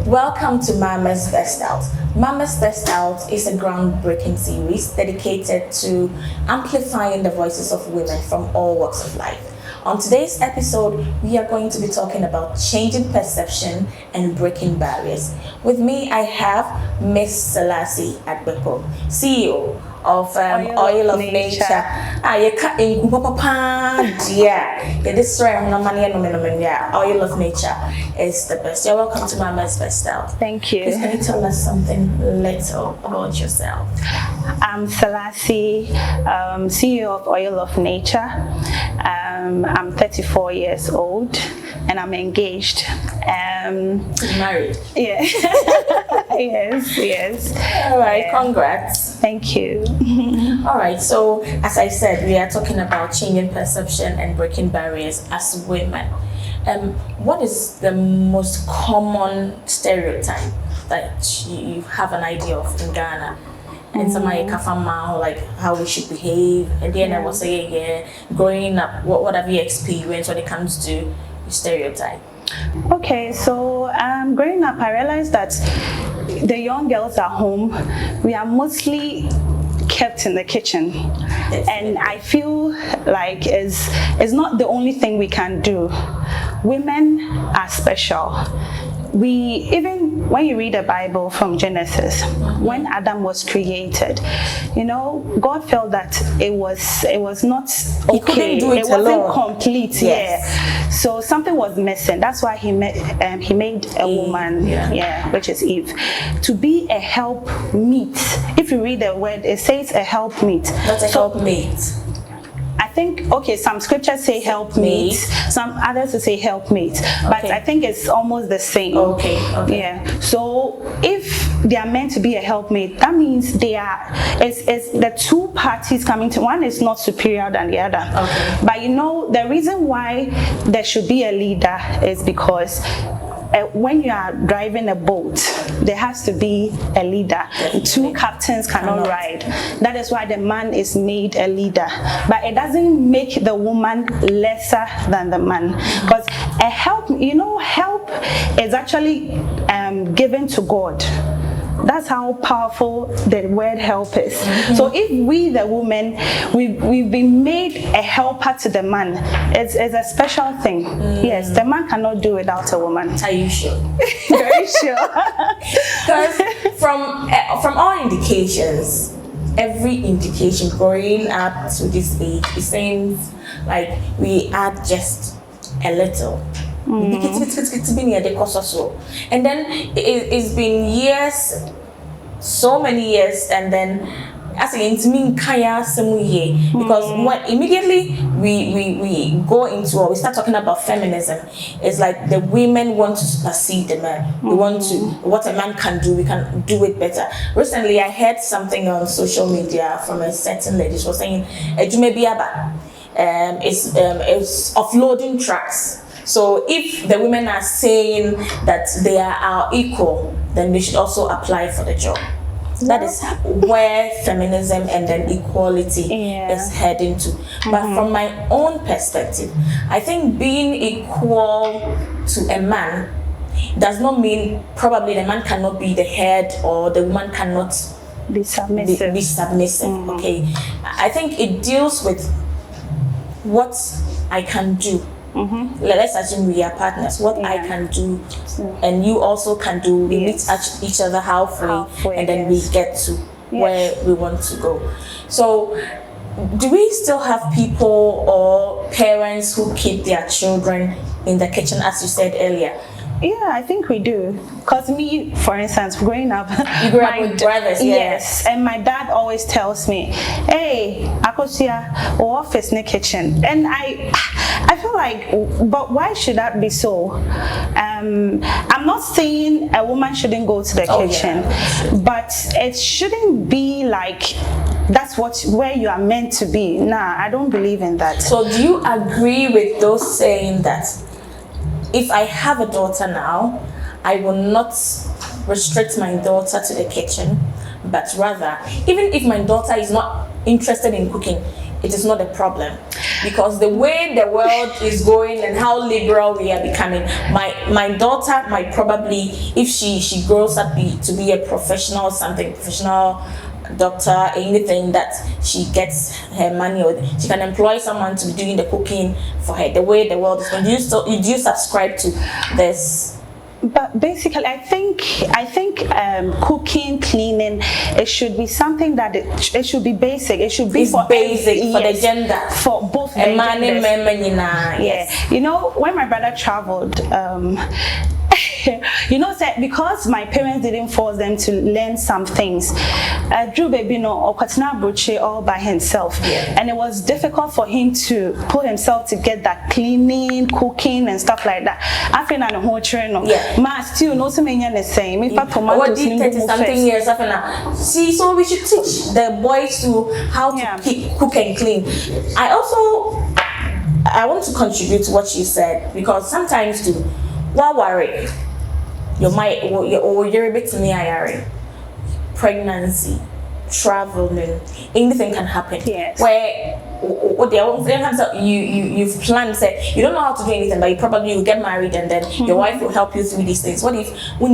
Welcome to Mama's Best Out. Mama's Best Out is a groundbreaking series dedicated to amplifying the voices of women from all walks of life. On today's episode, we are going to be talking about changing perception and breaking barriers. With me, I have Miss Selasie Agbeko, CEO of Oil of Nature. Oil of Nature is the best. You're welcome to Mama's Best Out. Thank you. Please, can you tell us something little about yourself? I'm Selasie, CEO of Oil of Nature. I'm 34 years old and I'm engaged. Married? Yeah. yes. All right, congrats. Thank you. All right, so as I said, we are talking about changing perception and breaking barriers as women. What is the most common stereotype that you have an idea of in Ghana? And somebody kafama, like how we should behave. And then I was saying, growing up, what have you experienced when it comes to stereotype? Okay, so growing up, I realized that the young girls at home, we are mostly kept in the kitchen. And I feel like it's not the only thing we can do. Women are special. Even when you read the Bible from Genesis, when Adam was created, God felt that it was not okay. It wasn't complete. Yes. Yeah. So something was missing. That's why he made a woman, which is Eve, to be a help meet. If you read the word, it says a help meet. Not a help mate. I think, some scriptures say help meet, some others will say help mate, but I think it's almost the same. Okay. Yeah. So if they are meant to be a helpmate, that means it's the two parties coming to, one is not superior than the other. Okay. But the reason why there should be a leader is because when you are driving a boat, there has to be a leader. Two captains cannot ride. That is why the man is made a leader. But it doesn't make the woman lesser than the man. Because a help, help is actually given to God. That's how powerful the word help is. So if we, the women, we've been made a helper to the man, it's a special thing. Yes, the man cannot do without a woman. Are you sure? Very sure. Because from all indications, every indication growing up to this age, it seems like we add just a little. And then it's been years, so many years, and then as again because when immediately we go into, or we start talking about feminism, it's like the women want to supersede the man. We want to, what a man can do, we can do it better. Recently I heard something on social media from a certain lady. She was saying it's offloading trucks. So if the women are saying that they are our equal, then they should also apply for the job. That is where feminism and then equality is heading to. But from my own perspective, I think being equal to a man does not mean probably the man cannot be the head or the woman cannot be submissive. Okay, I think it deals with what I can do. Let's assume we are partners. What I can do, and you also can do. We meet each other halfway, and then we get to where we want to go. So, do we still have people or parents who keep their children in the kitchen, as you said earlier? Yeah, I think we do. Because me, for instance, growing up, you grew up with brothers, yes. And my dad always tells me, "Hey, Akosia, office in the kitchen." And I feel like, but why should that be so? I'm not saying a woman shouldn't go to the kitchen, but it shouldn't be like that's where you are meant to be. Nah, I don't believe in that. So do you agree with those saying that if I have a daughter now, I will not restrict my daughter to the kitchen, but rather, even if my daughter is not interested in cooking, it is not a problem. because the way the world is going and how liberal we are becoming, my daughter might probably, if she grows up to be a professional doctor, anything that she gets her money, or she can employ someone to be doing the cooking for her. The way the world is going, do you subscribe to this? But basically, I think cooking, cleaning, it should be something that it should be basic. It should be for the gender, for both a man and women. Yeah, you know, when my brother traveled, you know, because my parents didn't force them to learn some things, Drew baby or Katina Broche all by himself, and it was difficult for him to put himself to get that cleaning, cooking, and stuff like that. After that, whole training, ma still no so many the same. In fact, what did 30-something years after now? See, so we should teach the boys to how to cook and clean. I want to contribute to what you said, because sometimes too, what worry. You're a bit near pregnancy, traveling, anything can happen. Yes. Where you've planned, say you don't know how to do anything, but you probably will get married, and then your wife will help you through these things. What if we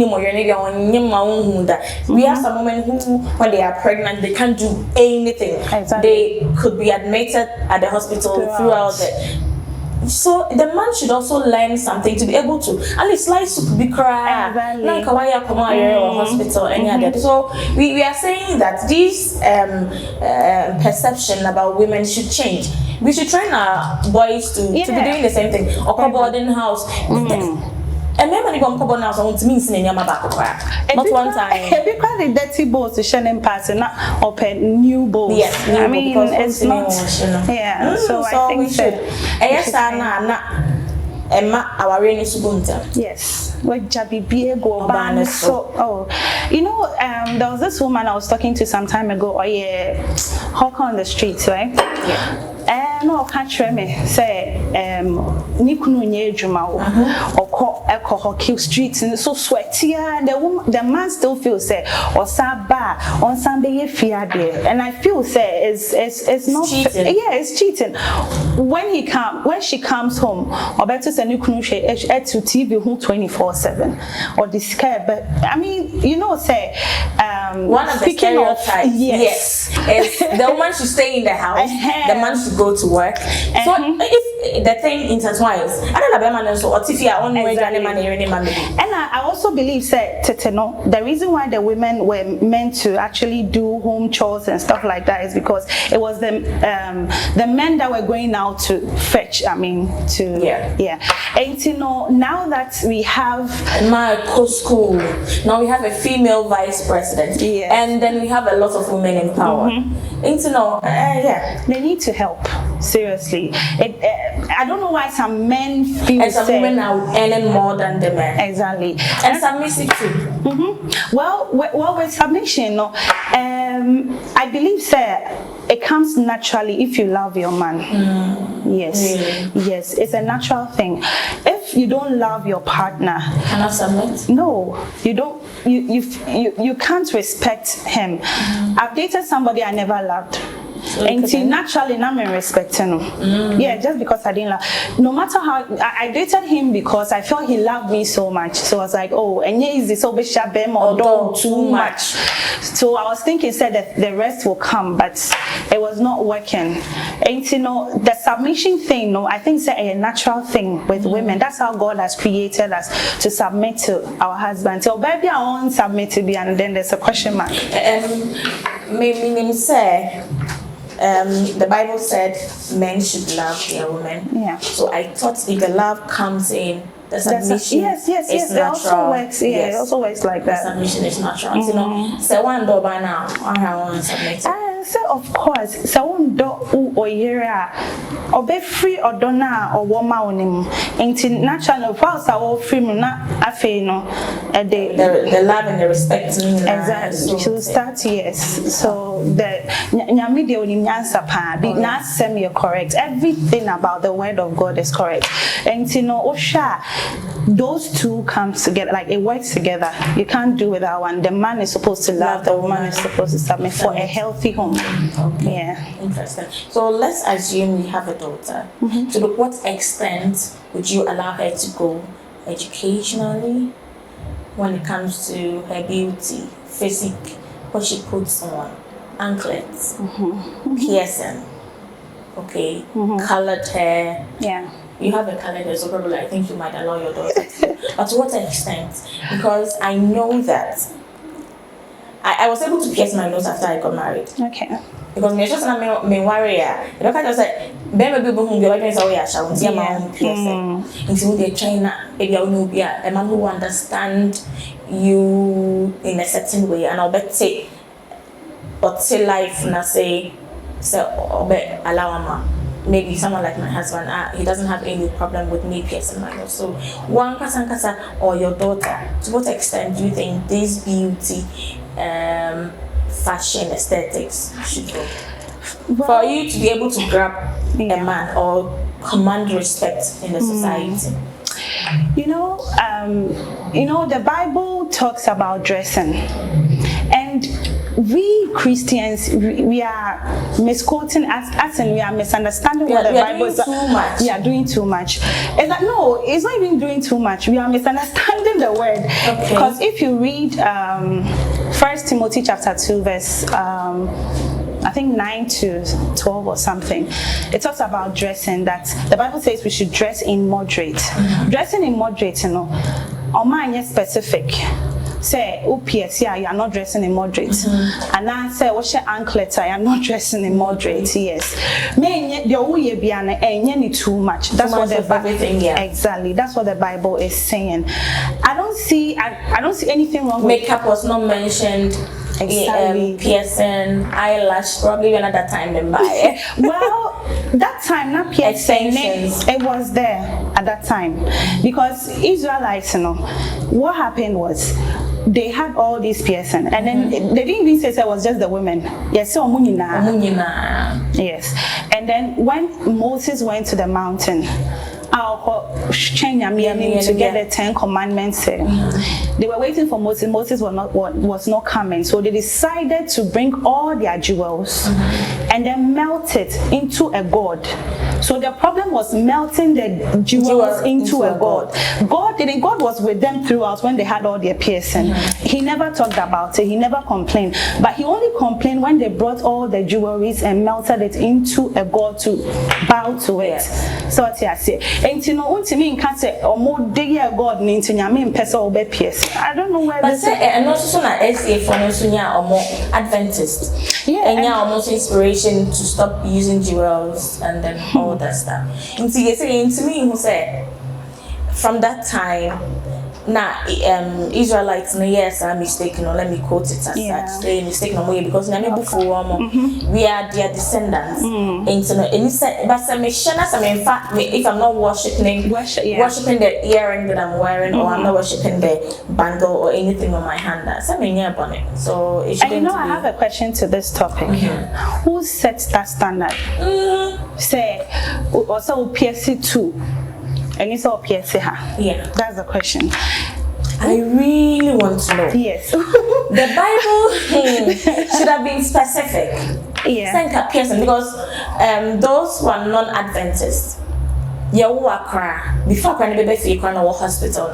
have some women who, when they are pregnant, they can't do anything. Exactly. They could be admitted at the hospital throughout the. So the man should also learn something to be able to at least slice soup be cry like or hospital any other. So we are saying that this perception about women should change. We should train our boys to be doing the same thing. Or boarding house. And remember, you go now. So I want to mean in not one time. Because the dirty bowls is shining past and not open new bowls. Yes, I mean it's not. Yeah, so I think we should. Yes, Emma, our rainy subunta. Yes, what Jabi go ban so you know, there was this woman I was talking to some time ago. Hawker on the streets, right? Yeah. No, catch me say Nikunu nye juma or kill streets and so sweaty. The man still feels say or saba on Sunday fear there, and I feel say it's not cheating. Yeah, it's cheating. When she comes home, or better say Nikunu she to TV who 24/7 or this care. But I mean, you know, say one of the stereotypes. Yes, is the woman should stay in the house, the man should go to work. So if the thing intertwines, I don't know so or if you are only and I also believe the reason why the women were meant to actually do home chores and stuff like that is because it was the men that were going out to fetch. I mean and you know, now that we have my school, now we have a female vice president, and then we have a lot of women in power. And you know, they need to help. Seriously, I don't know why some men feel and some women are earning more than the men. Exactly, and submissive too. Well, with submission, I believe, it comes naturally if you love your man. Yes, yes, it's a natural thing. If you don't love your partner, cannot submit. No, you don't. You can't respect him. I've dated somebody I never loved. And naturally, I'm respecting him. Yeah, just because I didn't love. No matter how I dated him because I felt he loved me so much. So I was like, oh, and is this so or too much. So I was thinking that the rest will come, but it was not working. And you know, the submission thing, I think it's a natural thing with women. That's how God has created us, to submit to our husband. So baby, I won't submit to be, and then there's a question mark. The Bible said men should love their women. Yeah. So I thought if the love comes in, the submission yes. is natural. It also works. Yeah, it also works like that. The submission is natural. You know, say one door by now, I want to submit. So of course, so one door or year or be free or donna or woman on him. International files are all free, not a no. The love and the respect. Exactly. So start So the media on answer be not semi correct. Everything about the word of God is correct. And you know, those two come together, like it works together. You can't do without one. The man is supposed to love, the woman is supposed to submit for a healthy home. no. Okay. Yeah. Interesting. So let's assume you have a daughter. To what extent would you allow her to go educationally when it comes to her beauty, physique, what she puts on, anklets, piercing, okay, colored hair? Yeah. You have a colored hair, so probably I think you might allow your daughter to. But to what extent? Because I know that I was able to pierce my nose after I got married. Okay. Because me just na me worry ya. You know, kind of say, "Baby, people who go against our yasha, we see my own piercing." Into the China, maybe I will be a man who understand you in a certain way, and I'll bet say, but say life na say, allow ma. Maybe someone like my husband, he doesn't have any problem with me piercing my nose. So, one kasa or your daughter, to what extent do you think this beauty, fashion, aesthetics should go? Well, for you to be able to grab a man or command respect in the society. You know, the Bible talks about dressing, and we Christians, we are misquoting as in we are misunderstanding what the Bible is. We are doing too much. It's like, no, it's not even doing too much. We are misunderstanding the word. Because if you read 1 Timothy chapter 2 verse I think 9 to 12 or something, it talks about dressing, that the Bible says we should dress in moderate. Dressing in moderate, you know, or mine is specific. Say, OPS, yeah, you are not dressing in moderate. And I say, what's your anklet? I am not dressing in moderate. Yes. Too much. That's what the Bible. Exactly. That's what the Bible is saying. I don't see anything wrong with makeup was not mentioned. Exactly. Piercing, eyelash, probably another time than buy. Well, that time, not piercing, it was there at that time. Because Israelites, you know, what happened was, they had all these piercing, and then they didn't even say it was just the women. Yes, so yes. And then when Moses went to the mountain, to get the 10 Commandments, they were waiting for Moses. Moses was not coming, so they decided to bring all their jewels and then melt it into a god. So the problem was melting the jewels into a god. God was with them throughout when they had all their piercing. He never talked about it. He never complained. But he only complained when they brought all the jewelries and melted it into a god to bow to it. So what I say, and you know, to me, can't say or more dear God into Yamin Pesa or pierce. I don't know where. But say and also na SA for Nsunya or more Adventist. Yeah, and yeah, almost inspiration to stop using jewels and then all that stuff. And see, to me, who said from that time, now Israelites, no, yes, I'm mistaken, or let me quote it as such. They're mistaken on way because we are their descendants. And so, in fact, if I'm not worshiping the earring that I'm wearing, or I'm not worshiping the bangle or anything on my hand, that's something near on it. So, it shouldn't. And you know, I have a question to this topic. Who sets that standard? Say, also PSC2. And it's all PSC. Yeah, that's the question. I really want to know. Yes. The Bible should have been specific. Yeah. Because those who are non-Adventists, before crying baby for crying or hospital,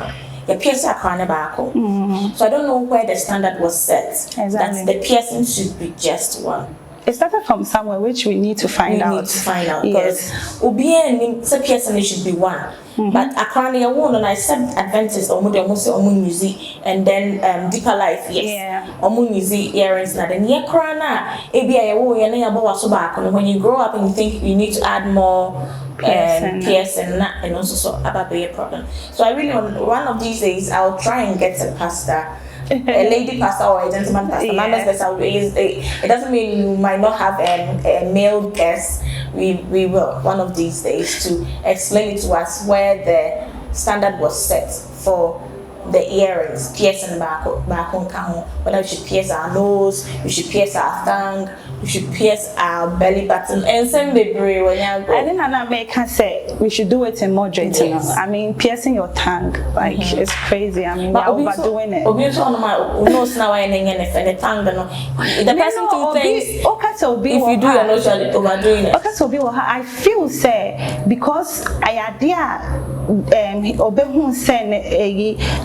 the piercing are crying back. So I don't know where the standard was set. Exactly. That the piercing should be just one. It started from somewhere which we need to find out. Because piercing should be one. But according to one, I said Adventist or music, and then Deeper Life, yes. Or music earrings. Now then, when you grow up and you think you need to add more piercing, and also so about be a problem. So I really want one of these days I'll try and get a pastor. A lady pastor or a gentleman pastor. It doesn't mean you might not have a male guest. We will one of these days to explain it to us where the standard was set for the earrings, piercing back on camera. Whether we should pierce our nose, we should pierce our tongue, we should pierce our belly button, and send the brain when you go. I think America say we should do it in moderate. Yes. I mean, piercing your tongue, like it's crazy. I mean, they're overdoing it. Obviously, on my nose now, and the tongue, the person who thinks if you do your nose, you're overdoing it. Okay, so I feel say because I idea Obehun said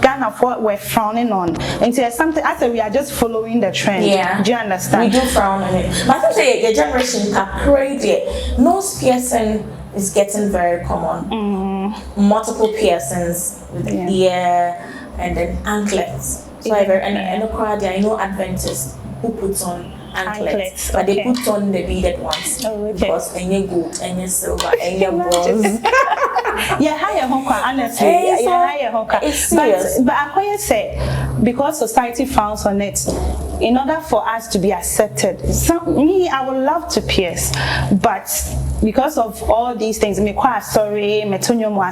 Ghana for we're frowning on, and so something I said we are just following the trend. Yeah, do you understand? We do frown on it, but I think the generation are crazy. Nose piercing is getting very common. Multiple piercings with the ear and then anklets. So and I know Adventists who puts on anklets, but they put on the beaded ones because any gold, any silver, any bronze. Yeah, higher honka, honestly. Yeah, higher honka. It's serious. But I say because society frowns on it, in order for us to be accepted, I would love to pierce, but because of all these things, me quite sorry,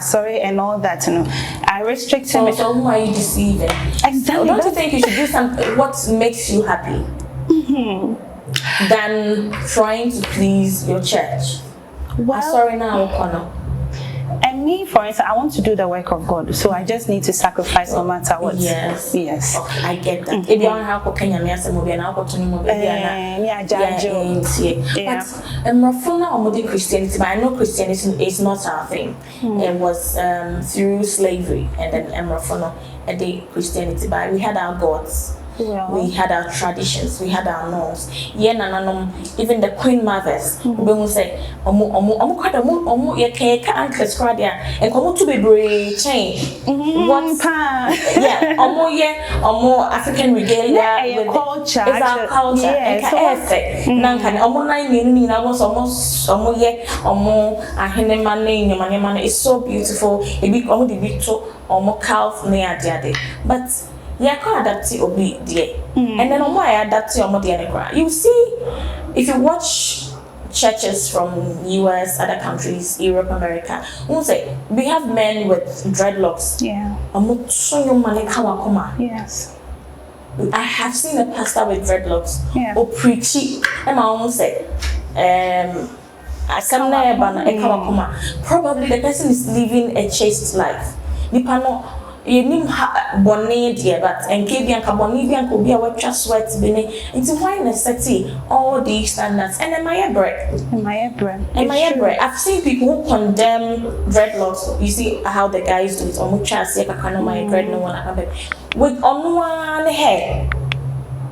sorry, and all that, I restrict him. So who are you deceiving? Exactly. Don't you think you should do something what makes you happy than trying to please your church? Well, sorry now, O'Connor. And me, for instance, I want to do the work of God, so I just need to sacrifice no matter what. Yes. Okay, I get that. If you want to Kenya, me as a movie, and I'll continue movie. But Christianity, but I know Christianity is not our thing. It was through slavery, and then Emrafono, and the Christianity. But we had our gods. Yeah. We had our traditions, we had our norms. Even the queen mothers, we will say, anklets cradia, and come to be brave chain. What? Yeah, African regalia with culture. It's our culture. It's so beautiful. But yeah, I can't adapt to obi dear. And then I adapt to your you see, if you watch churches from US, other countries, Europe, America, we'll say we have men with dreadlocks. Yeah. Yes. I have seen a pastor with dreadlocks. Yeah. Or preachy. And I won't say probably the person is living a chaste life. You need bonnet dear, but and Kabian Cabonivian could be a web sweat bene. It's why necessity all these standards and am I bread? I've seen people who condemn dreadlocks. You see how the guys do it on much as I can't my dread no one with on one hair,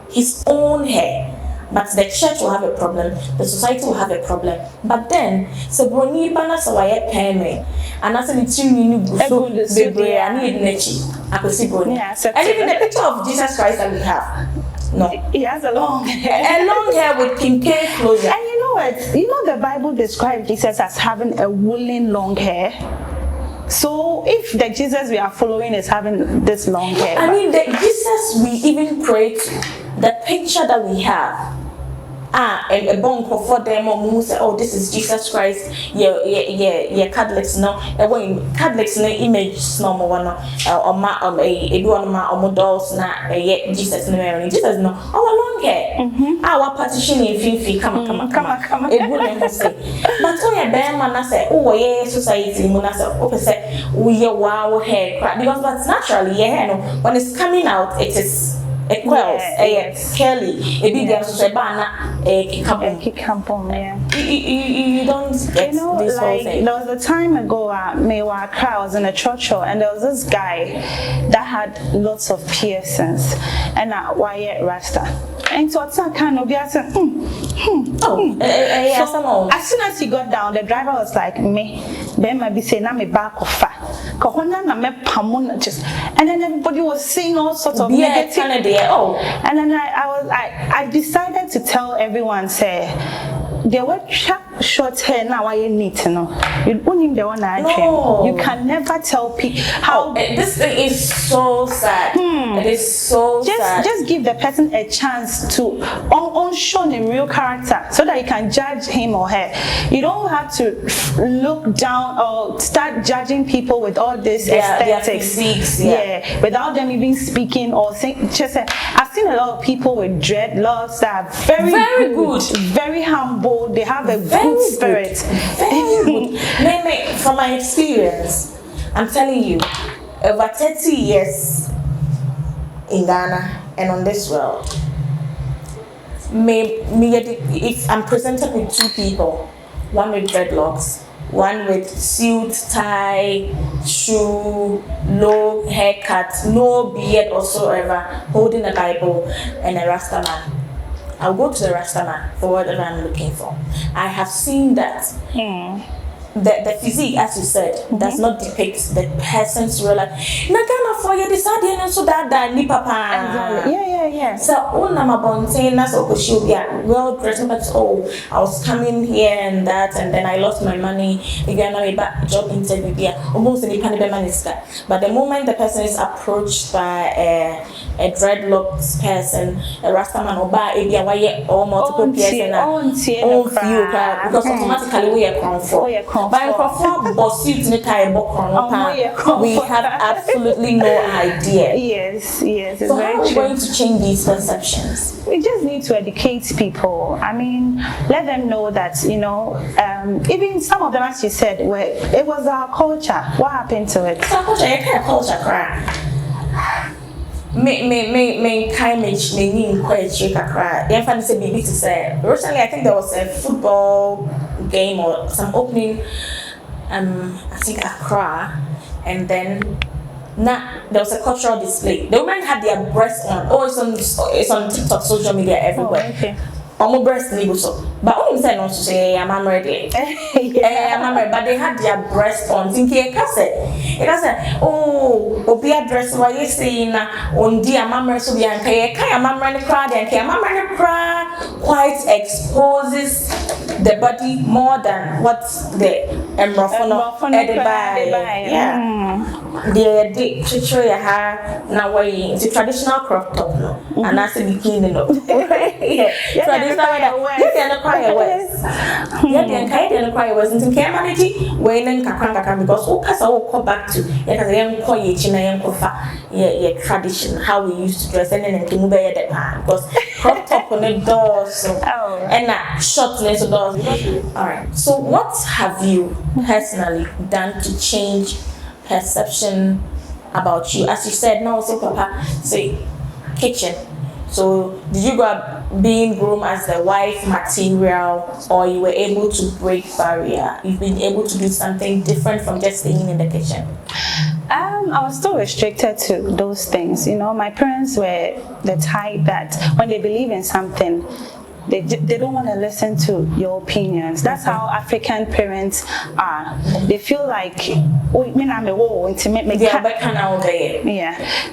his own hair. But the church will have a problem, the society will have a problem. But then, so Brony Bana Sawaya Penny, and as a little so I need Nechi, I could see Brony. And even the picture of Jesus Christ that we have. No. He has a long hair. A long hair with kinky closure. And you know what? You know the Bible describes Jesus as having a woolen long hair. So if the Jesus we are following is having this long hair. I mean the Jesus we even pray to, the picture that we have. A bone for them who say, oh, this is Jesus Christ. Yeah, Catholics no. When Catholics no image no more no. Or dolls na Jesus no. Jesus no. Our long hair. Our partition in Fifi come. It wouldn't say. But so yeah, bear man say, oh yeah, society muna say, oh say, we wow hair because that's naturally yeah. No, when it's coming out, it is. A quells, Kelly, a big banana, a kickapon, yeah. You don't get this like, whole thing. There was a time ago, I was in a church and there was this guy that had lots of piercings and a wire rasta. And so it's kind of said, so as soon as he got down, the driver was like, me, Ben might be saying, I'm a back of fat. And then everybody was saying all sorts of negative. And then I decided to tell everyone, say, they were short hair now why you need to know. You only the one I No. You can never tell people how this thing is so sad. It is so sad. Just give the person a chance to show the real character so that you can judge him or her. You don't have to look down or start judging people with all this aesthetics. Physiques, without them even speaking or saying. I've seen a lot of people with dreadlocks that are very good, very humble. They have a good spirit. Very good. From my experience, I'm telling you, over 30 years in Ghana and on this world, if I'm presented with two people, one with dreadlocks, one with suit, tie, shoe, no haircut, no beard whatsoever, holding a Bible, and a Rasta man, I'll go to the Rasta man for whatever I'm looking for. I have seen that. The physique, as you said, does not depict the person's real life. Nagana for you decide and so that ni papa. Yeah. So unama bontain so she'll be well dressed, but I was coming here and that, and then I lost my money. Again, I made a job interview almost any minister. But the moment the person is approached by a dreadlocks person, a Rastaman or by or multiple person because automatically we are comfort. But we have absolutely no idea. Yes, it's so very how are we true. going to change these perceptions? We just need to educate people. I mean, let them know that, even some of them, as you said, it was our culture. What happened to it? Our culture, you can't culture cry. Me kind me encourage kakra. The fan say baby to say. Recently, I think there was a football game or some opening. I think Accra, and then there was a cultural display. The women had their breasts on. It's on TikTok, social media, everywhere. Oh, okay. My breast so. But only said not to say I'm ready. But they had their breast on. Thinking it can say, be a dress why you saying on dear mamma so be and crowd and quite exposes the body more than what the the now wearing the traditional crop top and that's a bikini traditional cry West. Cry West and can manage when because all back to tradition, how we used to dress and then to move because crop top on the doors and shortness of doors. Alright. So what have you personally done to change perception about you? As you said, now so Papa say kitchen. So did you go up being groomed as the wife material, or you were able to break barrier? You've been able to do something different from just staying in the kitchen? I was still restricted to those things. My parents were the type that when they believe in something, they don't want to listen to your opinions. That's how African parents are. They feel like,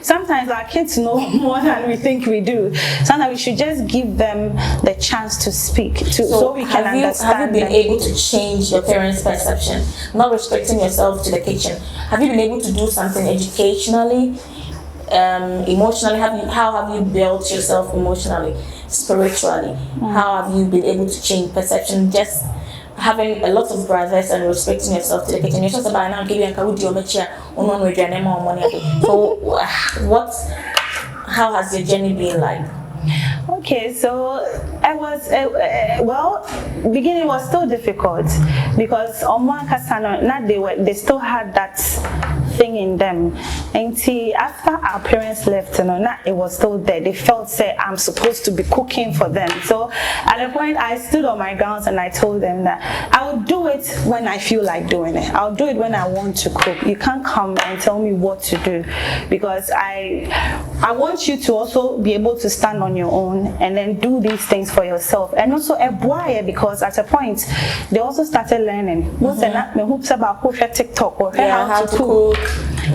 sometimes our kids know more than we think we do. Sometimes we should just give them the chance to speak, so we can understand. Have you been able to change your parents' perception? Not restricting yourself to the kitchen. Have you been able to do something educationally? Emotionally, how have you built yourself emotionally, spiritually? How have you been able to change perception? Just having a lot of brothers and respecting yourself to the kitchen. You're just about now giving a money. So how has your journey been like? Okay, so I was beginning was still difficult because on one casano, they still had that thing in them. And see, after our parents left, it was still there. They felt say I'm supposed to be cooking for them. So at a point, I stood on my grounds and I told them that I will do it when I feel like doing it. I'll do it when I want to cook. You can't come and tell me what to do, because I want you to also be able to stand on your own and then do these things for yourself. And also because at a point they also started learning. Most of them hoops about TikTok or how to cook.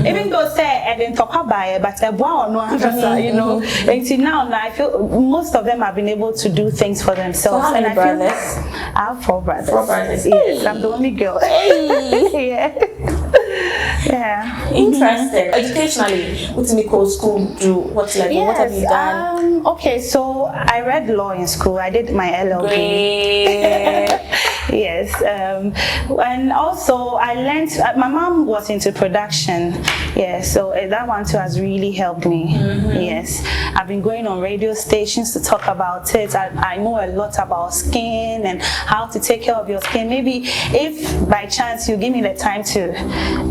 Even though say I didn't talk about it, but you know. And now I feel most of them have been able to do things for themselves. So how many brothers? I have 4 brothers. 4 brothers. Yes, I'm the only girl. Hey. Yeah. Interesting. Educationally, what's me called school do? What level? Yes, what have you done? Okay, so I read law in school. I did my LLB. Great. Yes, and also I learned. My mom was into production. Yeah, so that one too has really helped me. Yes, I've been going on radio stations to talk about it. I know a lot about skin and how to take care of your skin. Maybe if by chance you give me the time to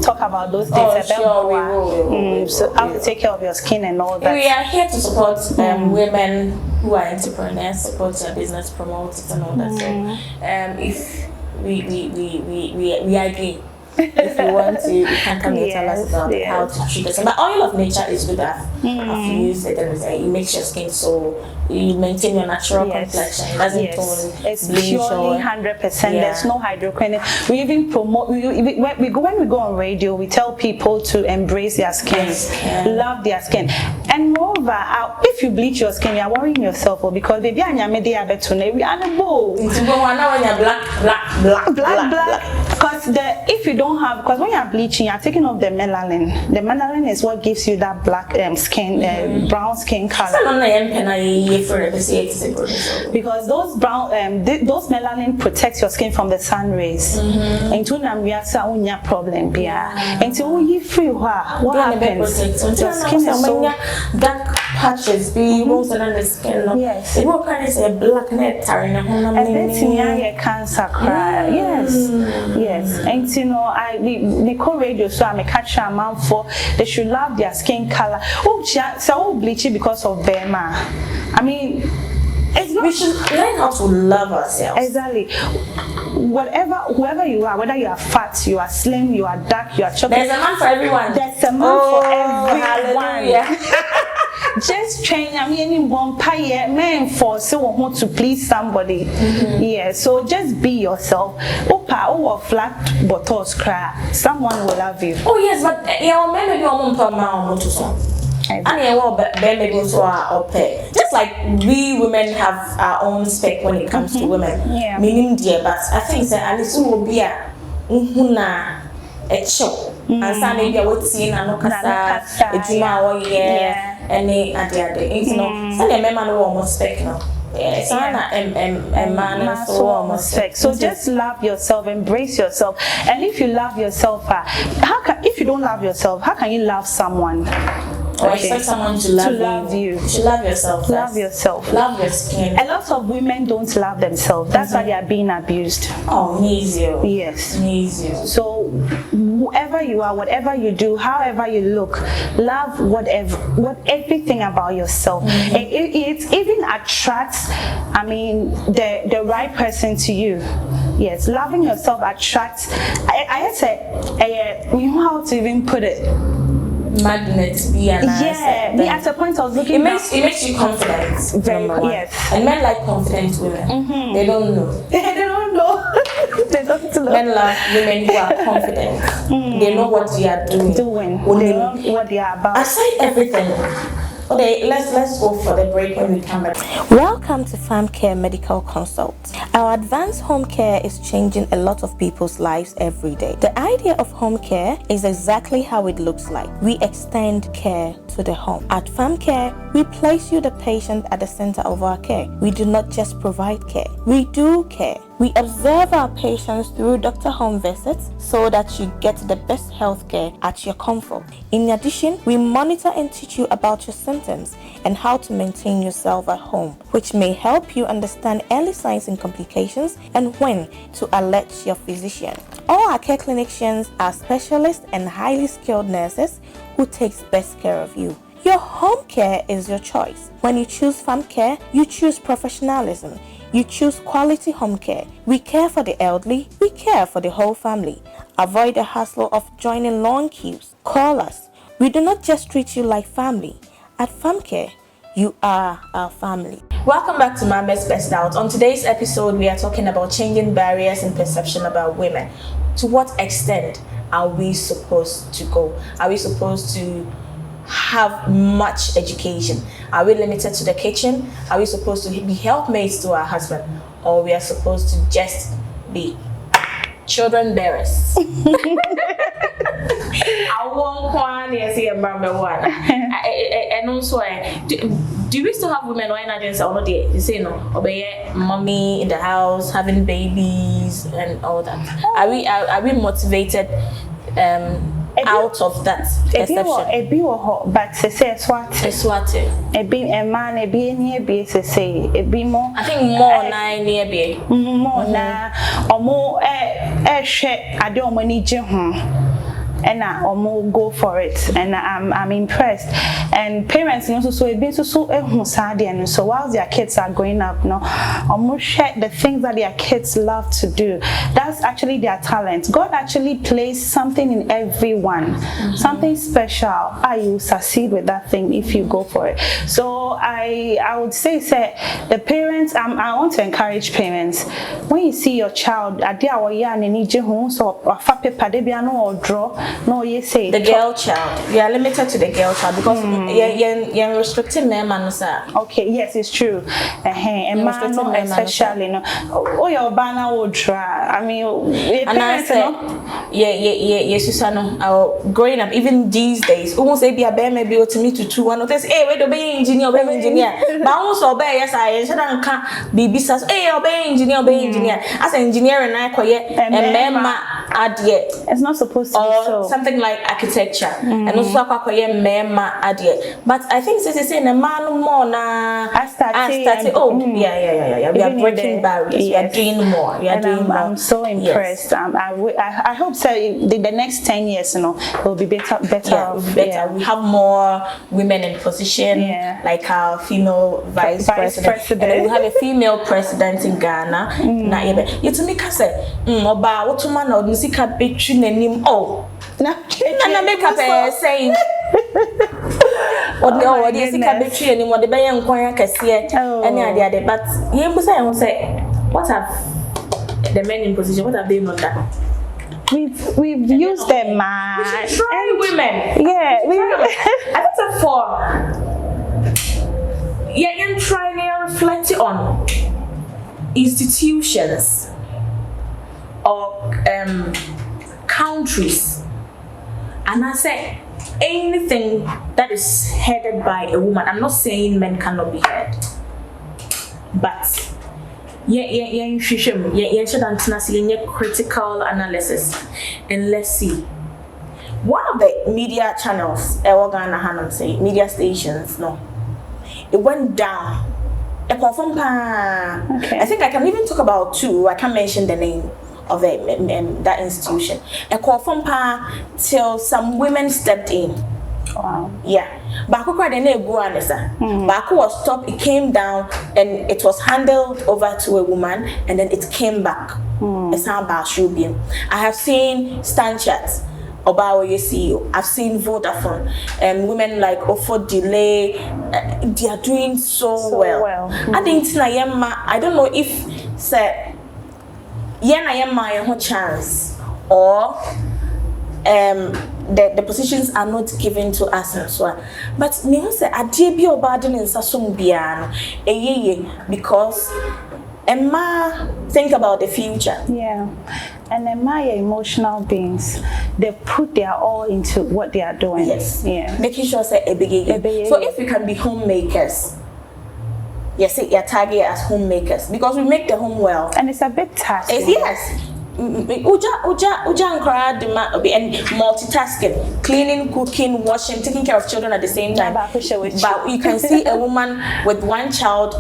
talk about those things, we will. So how to take care of your skin and all that. We are here to support women who are entrepreneurs, support their business, promote it and all that. So if we agree. If you want to, you can come and tell us about how to treat us. But oil of nature is good. I've used it, and it makes your skin so you maintain your natural complexion. It doesn't tone, it's bleach purely 100%. There's no hydroquinone. We even promote. When we go on radio, we tell people to embrace their skin, love their skin, and moreover, if you bleach your skin, you're worrying yourself, because baby, I'm media betune. We are the bowl. It's black. Because if you don't have, because when you're bleaching, you're taking off the melanin. The melanin is what gives you that black skin, brown skin color. Because those brown, those melanin protects your skin from the sun rays. And to them we have problem. Until you free, what happens? Your skin is so dark patches. Be most of the skin. Yes. It will kind of say black net. And then cancer cry. Yes. And the co-radio, so I'm a catcher amount for they should love their skin color. So bleachy because of Burma. I mean, we should learn how to love ourselves. Exactly. Whoever you are, whether you are fat, you are slim, you are dark, you are chocolate. There's a man for everyone. There's a man for everyone. Hallelujah. Just train. I mean, any one pie men for so want to please somebody. Yeah. So just be yourself. Opa or flat bottles cry. Someone will love you. Oh yes, but maybe you want to mount to some. Just like we women have our own spec when it comes to women. Yeah. Meaning dear, but I think that Alice will be a show. And some maybe I would see and any at the other. You know, some men are almost spec now. So just love yourself, embrace yourself, and if you love yourself, if you don't love yourself, how can you love someone? Or expect someone to love you. You should love yourself. Love yourself. Love your skin. A lot of women don't love themselves. That's why they are being abused. Oh, needs you. Yes. Needs you. So whoever you are, whatever you do, however you look, love everything about yourself. It even attracts, I mean, the right person to you. Yes, loving yourself attracts. I said, you know how to even put it. Magnet be an at a point I was looking. It makes you confident. Yes. And men like confident women. They don't know. They don't know. They don't know. Men love women who are confident. They know what they are doing. They know what they are about. Aside everything. Okay, let's go for the break when we come back. Welcome to Farm Care Medical Consult. Our advanced home care is changing a lot of people's lives every day. The idea of home care is exactly how it looks like. We extend care to the home. At Farm Care, we place you, the patient, at the center of our care. We do not just provide care, we do care. We observe our patients through doctor home visits so that you get the best health care at your comfort. In addition, we monitor and teach you about your symptoms and how to maintain yourself at home, which may help you understand early signs and complications and when to alert your physician. All our care clinicians are specialists and highly skilled nurses who takes best care of you. Your home care is your choice. When you choose Farm Care, you choose professionalism. You choose quality home care. We care for the elderly. We care for the whole family. Avoid the hassle of joining long queues. Call us. We do not just treat you like family. At Farm Care, you are our family. Welcome back to Mama's Best Out. On today's episode, we are talking about changing barriers and perception about women. To what extent are we supposed to go? Are we supposed to have much education? Are we limited to the kitchen? Are we supposed to be helpmates to our husband? Or we are supposed to just be children bearers? I want one, yes, one. And also, do we still have women or agents or not? You say no, obey mommy in the house, having babies and all that. Are we motivated out of that perception? But say swat. A man, say more. I think more nine near more na or more share. I don't need you. And I almost go for it, and I'm impressed. And parents also so it so sad, and so while their kids are growing up, almost share the things that their kids love to do. That's actually their talent. God actually placed something in everyone, something special. You succeed with that thing if you go for it. So I would say the parents. I want to encourage parents, when you see your child, or draw. No, you say the girl child. We are limited to the girl child because you're restricting men, man, sir. Okay, yes, it's true. And man, no, especially no. Oh, your banner would try. I mean, and I said, yes, Susanna. Growing up, even these days, almost say be a bear maybe to me to 2 1. There's wait, obey engineer. But also obey yes, I can't be business. Obey engineer. As an engineer and I quiet and memma add yet. It's not supposed to be so. Something like architecture and also memma add yet. But I think say a man more na I started. Yeah. We are breaking barriers. Yes. We are doing more. We are doing more. I'm so impressed. Yes. I hope so. The next 10 years, it will be better. Yeah. We have more women in position, like our female vice president. And then we have a female president in Ghana. You to make us say, about what man or music between and oh. Na make up saying what is the between and what the bayan choir can see any idea. But you will say, what have the men in position? What have they not done? We've used them, man. We should try women. Yeah, I think so for you're trying to reflect on institutions or countries, and I say anything that is headed by a woman. I'm not saying men cannot be heard, but critical analysis, and let's see. One of the media channels, media stations, it went down. Okay. I think I can even talk about 2. I can't mention the name of that institution. A call from till some women stepped in. Wow. Yeah. Baku cried and Baku was stopped, it came down and it was handed over to a woman and then it came back. I have seen stand chats about CEO. I've seen Vodafone and women like Ofo Delay. They are doing so well. I don't know if my chance or the positions are not given to us and so on. But me say I did be burden in Sasum Biano because Emma think about the future. Yeah. And Emma are emotional beings. They put their all into what they are doing. Yes. Yeah. Making sure say a big. So if we can be homemakers. Yes, your target as homemakers because we make the home well. And it's a big task. Yes. Uja and multitasking, cleaning, cooking, washing, taking care of children at the same time. But you can see a woman with 1 child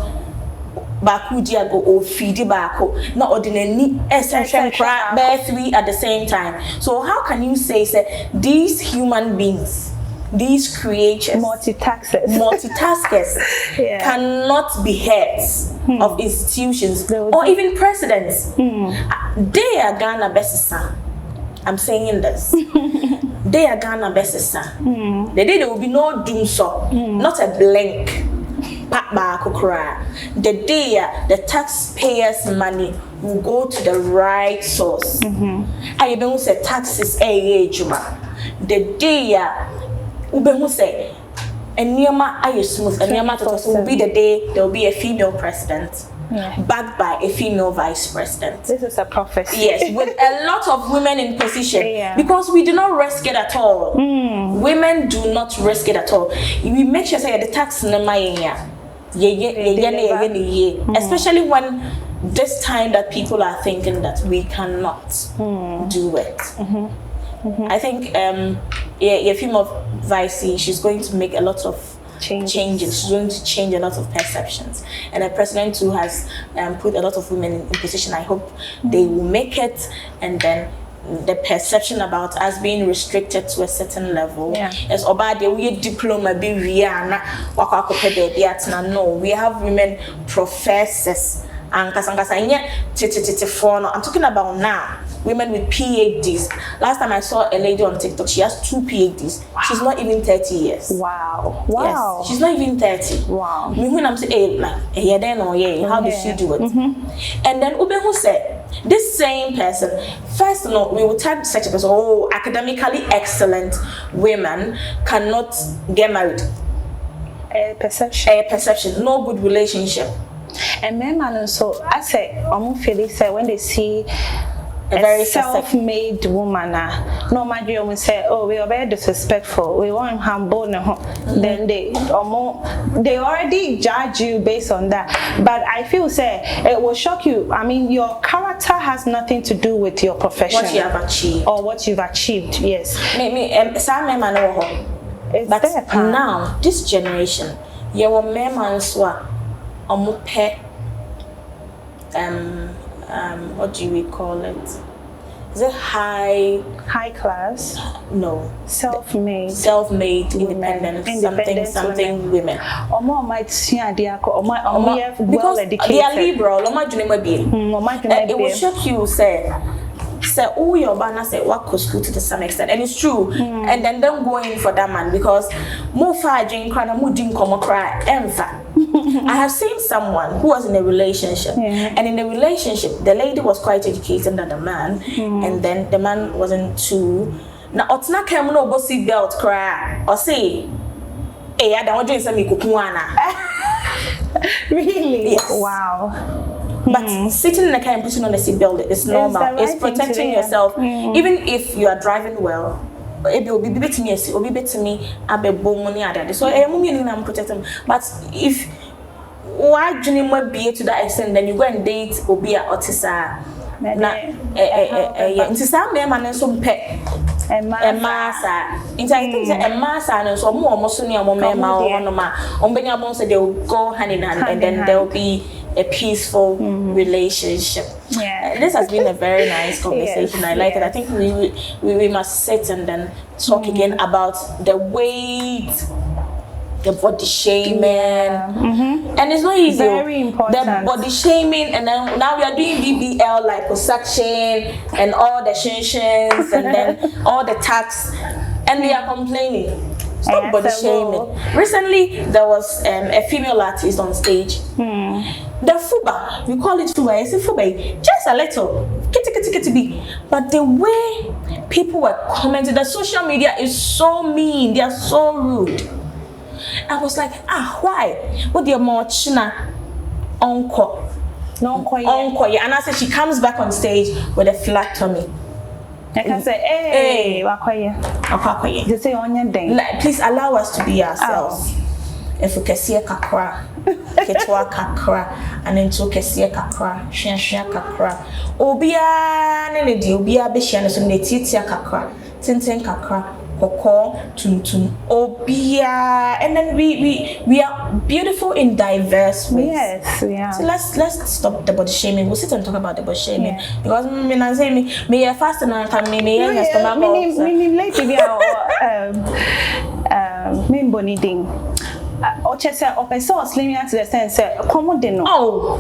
bakudia go or feed bako not ordinary essential bear 3 at the same time. So how can you say these human beings, these creatures, multitaskers cannot be heads of institutions or even presidents? They are Ghana best son. I'm saying this. They are Ghana best son. The day there will be no doom so, not a blink. the day the taxpayers' money will go to the right source. I don't say taxes the day ube say and Niama are smooth and Niama will be the day there will be a female president. Backed by a female vice president. This is a prophecy. Yes, with a lot of women in position. Because we do not risk it at all. Women do not risk it at all. We make sure say the tax especially when this time that people are thinking that we cannot do it. I think a female vice, she's going to make a lot of changes. She's going to change a lot of perceptions, and the president who has put a lot of women in position. I hope they will make it, and then the perception about us being restricted to a certain level. As about the weird diploma be no, we have women professors and I'm talking about now. Women with PhDs. Last time I saw a lady on TikTok, she has 2 PhDs. She's not even 30 years. Wow. Yes, she's not even 30. Wow. When I'm saying, how did she do it? And then Ube who said, this same person, first we will tell such a person, academically excellent women cannot get married. A perception, no good relationship. And men also, I say, when they see a very self-made woman, no matter we say, we are very disrespectful, we want humble, then they already judge you based on that. But I feel it will shock you. I mean, your character has nothing to do with your profession, what you have achieved, or what you've achieved. Yes. But now this generation, your men what do we call it? Is it high class? No. Self-made, independent, something women. Because they are liberal. It will shock you, say your banner say what could school to some extent, and it's true. And then don't go in for that man because more far drink cry. I have seen someone who was in a relationship, and in the relationship, the lady was quite educated than the man, and then the man wasn't too. Now, it's not come no go seat belt cry or say, "Hey, I don't want to say Really? Yes. Wow. But sitting in the car and putting on the seatbelt is normal. It's protecting yourself, even if you are driving well. It will be bit me, it will be bit to me. Abe bomoni ada. So I'm protecting. But if why dream will be to that extent, then you go and date Obi a Otisa. Into some man and some pet. And massa. In fact, and massa and so more Mosunia Momema or Noma. Benyabon said they will go hand in hand, and then there will be a peaceful relationship. This has been a very nice conversation. I like it. I think we must sit and then talk again about the weight, the body shaming, and it's not easy. Very important. The body shaming, and then now we are doing BBL liposuction and all the shins and then all the tax, and we are complaining. Stop body shaming. Recently, there was a female artist on stage. The fuba, we call it fuba. It's a fuba, just a little, kitty. But the way people were commenting, the social media is so mean. They are so rude. I was like, why? What the more china, uncle, and I said she comes back on stage with a flat tummy. I can say, hey, you say on your day. Please allow us to be ourselves. If we can see a kakra, ketwa kakra, and then to see a kakra, shia kakra. Obia nenedi, obia beshian so netitia kakra, tintin kakra, koko, tuntun, obia, and then we are beautiful in diverse ways. Yes, yeah. So let's stop the body shaming. We'll sit and talk about the body shaming because me say me fast and me me boni ding. Ochese opese slim to the sense commode no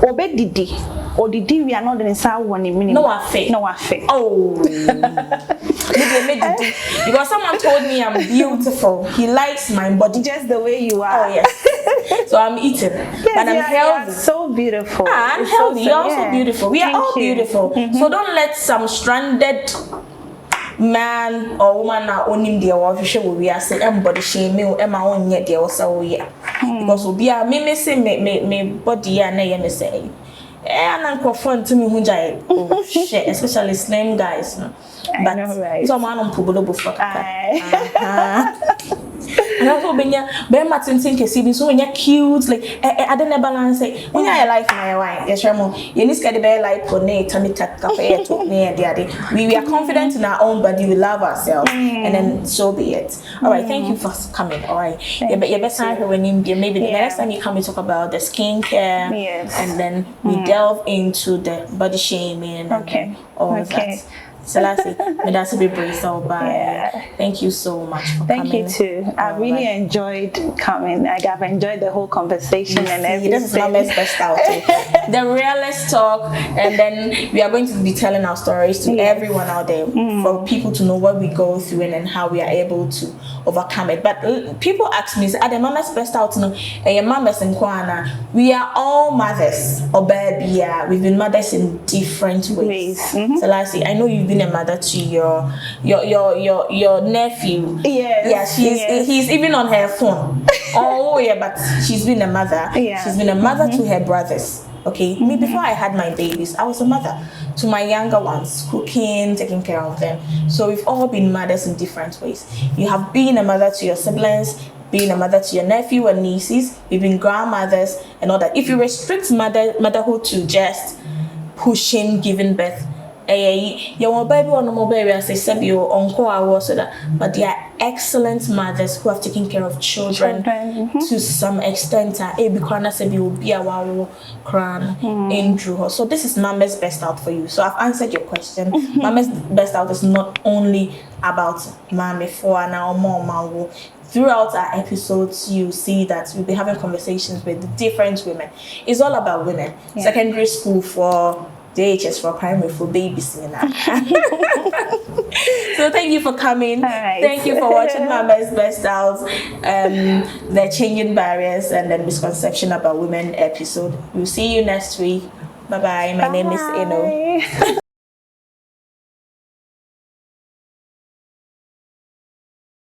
obedidi odidi we are not in sa one minute no afe Because someone told me I'm beautiful. He likes my body just the way you are. Oh yes. So I'm eating, yes, but I'm healthy. So beautiful. I'm it's healthy. You're also yeah. beautiful. We are all beautiful. So don't let some stranded man or woman now own their wife we are saying everybody shame me or Emma on yet there also yeah. Because we be a me say me body and I say. And I'm confront to me who jai oh shit, especially slim guys. No? But know, right? So man on pubulo before. And also when you be Martin think you so when you're cute like I don't balance it when you life my wine yes ramo you need to be like connect and tap cafe to near the we are confident in our own body we love ourselves and then so be it. All right, thank you for coming. All right, you best time when you maybe the next time you come we talk about the skincare and then we delve into the body shaming and all of that. Selasie, that's a bit brave, so bye. Thank you so much for coming. Thank you too. I really enjoyed coming. Like I've enjoyed the whole conversation and everything. This is Mama's best out. The realest talk, and then we are going to be telling our stories to everyone out there for people to know what we go through and then how we are able to overcome it. But people ask me, "Are the Mama's best out?" No, your Mama's in Kwana. We are all mothers or baby. We've been mothers in different ways. Selasie, I know you've been a mother to your nephew. He's even on her phone. But she's been a mother. She's been a mother to her brothers. Okay, me before I had my babies, I was a mother to my younger ones, cooking, taking care of them. So we've all been mothers in different ways. You have been a mother to your siblings, being a mother to your nephew and nieces. We've been grandmothers and all that. If you restrict motherhood to just pushing, giving birth, your baby or no baby as I said your uncle I was that, but they are excellent mothers who have taken care of children to some extent. Will be a wow crown in. So this is Mama's best out for you. So I've answered your question. Mama's best out is not only about mommy for now more. Throughout our episodes, you see that we'll be having conversations with different women. It's all about women. Secondary school for DHS, for primary, for babies. So thank you for coming. Thank you for watching Mama's Best Out, the changing barriers and the misconception about women episode. We'll see you next week. Bye bye. My name is Eno.